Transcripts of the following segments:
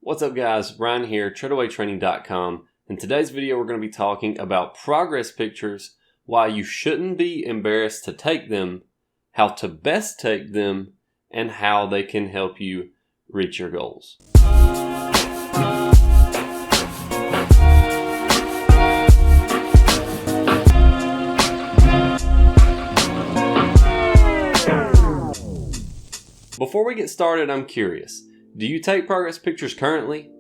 What's up guys, Ryan here, treadawaytraining.com. In today's video we're going to be talking about progress pictures, why you shouldn't be embarrassed to take them, how to best take them, and how they can help you reach your goals. Before we get started, I'm curious. Do you take progress pictures currently?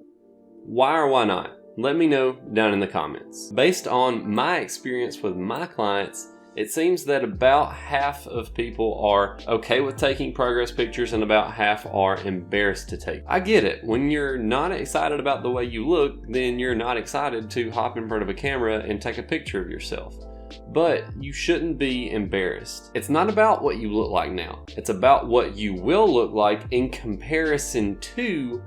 Why or why not? Let me know down in the comments. Based on my experience with my clients, it seems that about half of people are okay with taking progress pictures and about half are embarrassed to take. I get it. When you're not excited about the way you look, then you're not excited to hop in front of a camera and take a picture of yourself. But you shouldn't be embarrassed. It's not about what you look like now. It's about what you will look like in comparison to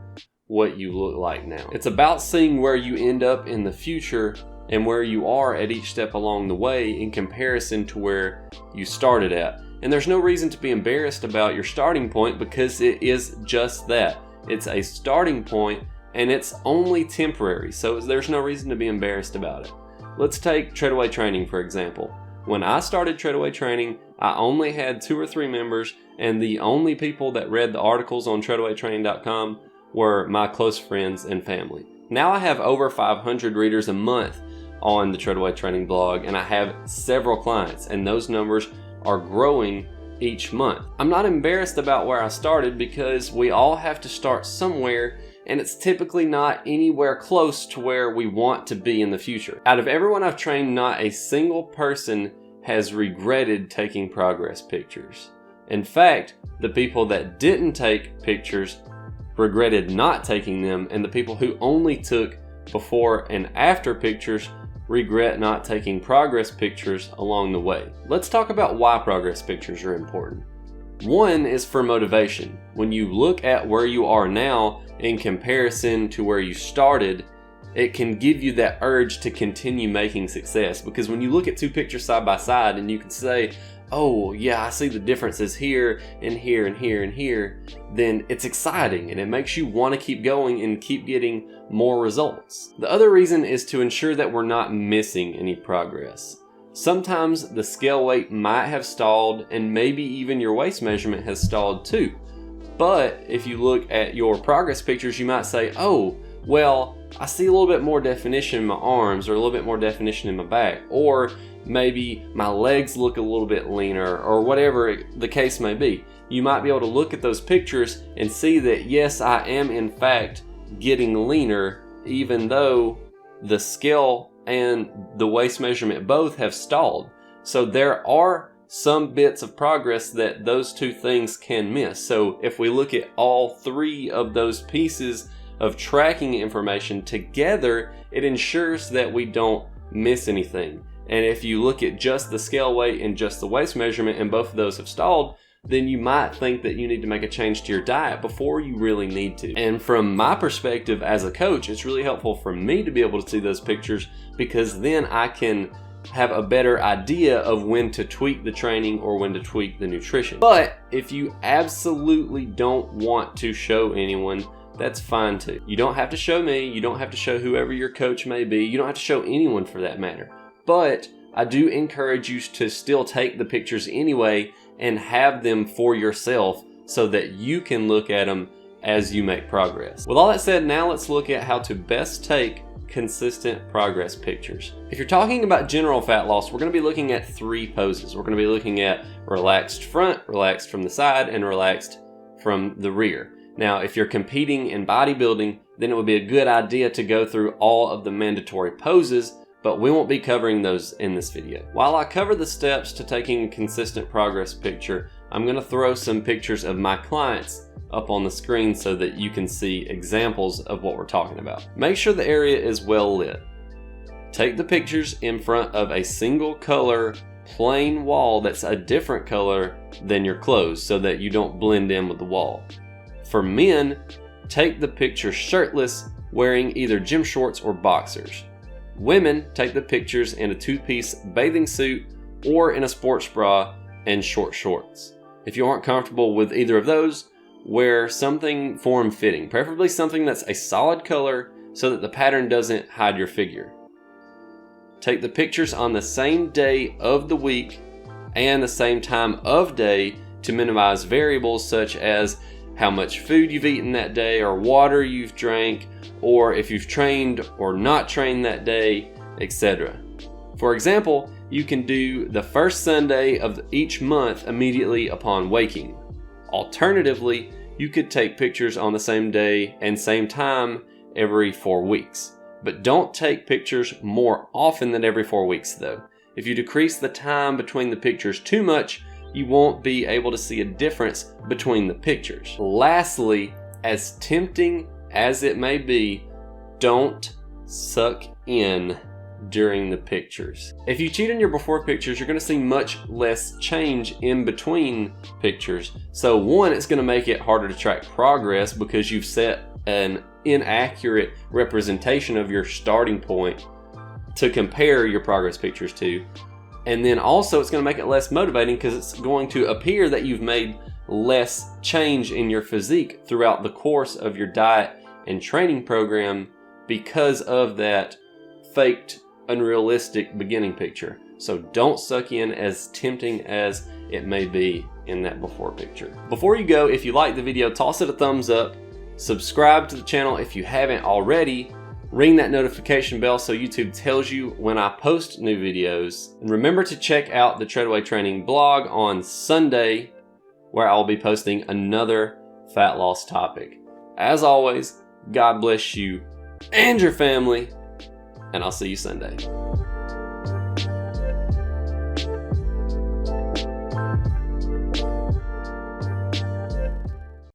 what you look like now. It's about seeing where you end up in the future and where you are at each step along the way in comparison to where you started at. And there's no reason to be embarrassed about your starting point because it is just that. It's a starting point and it's only temporary. So there's no reason to be embarrassed about it. Let's take Treadaway Training for example. When I started Treadaway Training, I only had 2 or 3 members, and the only people that read the articles on treadawaytraining.com were my close friends and family. Now I have over 500 readers a month on the Treadaway Training blog, and I have several clients, and those numbers are growing each month. I'm not embarrassed about where I started because we all have to start somewhere, and it's typically not anywhere close to where we want to be in the future. Out of everyone I've trained, not a single person has regretted taking progress pictures. In fact, the people that didn't take pictures regretted not taking them, and the people who only took before and after pictures regret not taking progress pictures along the way. Let's talk about why progress pictures are important. One is for motivation. When you look at where you are now in comparison to where you started, it can give you that urge to continue making success. Because when you look at 2 pictures side by side and you can say, oh yeah, I see the differences here and here and here and here, then it's exciting and it makes you want to keep going and keep getting more results. The other reason is to ensure that we're not missing any progress. Sometimes the scale weight might have stalled and maybe even your waist measurement has stalled too. But if you look at your progress pictures, you might say, oh, well, I see a little bit more definition in my arms or a little bit more definition in my back, or maybe my legs look a little bit leaner, or whatever the case may be. You might be able to look at those pictures and see that yes, I am in fact getting leaner, even though the scale and the waist measurement both have stalled. So there are some bits of progress that those 2 things can miss. So if we look at all 3 of those pieces of tracking information together, it ensures that we don't miss anything. And if you look at just the scale weight and just the waist measurement and both of those have stalled, then you might think that you need to make a change to your diet before you really need to. And from my perspective as a coach, it's really helpful for me to be able to see those pictures because then I can have a better idea of when to tweak the training or when to tweak the nutrition. But if you absolutely don't want to show anyone, that's fine too. You don't have to show me, you don't have to show whoever your coach may be, you don't have to show anyone for that matter. But I do encourage you to still take the pictures anyway and have them for yourself so that you can look at them as you make progress. With all that said, now let's look at how to best take consistent progress pictures. If you're talking about general fat loss, we're going to be looking at 3 poses. We're going to be looking at relaxed front, relaxed from the side, and relaxed from the rear. Now, if you're competing in bodybuilding, then it would be a good idea to go through all of the mandatory poses, but we won't be covering those in this video. While I cover the steps to taking a consistent progress picture, I'm going to throw some pictures of my clients up on the screen so that you can see examples of what we're talking about. Make sure the area is well lit. Take the pictures in front of a single color plain wall that's a different color than your clothes so that you don't blend in with the wall. For men, take the picture shirtless, wearing either gym shorts or boxers. Women, take the pictures in a 2-piece bathing suit or in a sports bra and short shorts. If you aren't comfortable with either of those, wear something form-fitting, preferably something that's a solid color so that the pattern doesn't hide your figure. Take the pictures on the same day of the week and the same time of day to minimize variables such as how much food you've eaten that day, or water you've drank, or if you've trained or not trained that day, etc. For example, you can do the first Sunday of each month immediately upon waking. Alternatively, you could take pictures on the same day and same time every 4 weeks. But don't take pictures more often than every 4 weeks though. If you decrease the time between the pictures too much, you won't be able to see a difference between the pictures. Lastly, as tempting as it may be, don't suck in during the pictures. If you cheat on your before pictures, you're going to see much less change in between pictures. So one, it's going to make it harder to track progress because you've set an inaccurate representation of your starting point to compare your progress pictures to. And then also it's going to make it less motivating because it's going to appear that you've made less change in your physique throughout the course of your diet and training program because of that faked, unrealistic beginning picture. So don't suck in, as tempting as it may be in that before picture. Before you go, if you like the video, toss it a thumbs up, subscribe to the channel if you haven't already, ring that notification bell so YouTube tells you when I post new videos. And remember to check out the Treadaway Training Blog on Sunday, where I'll be posting another fat loss topic. As always, God bless you and your family, and I'll see you Sunday.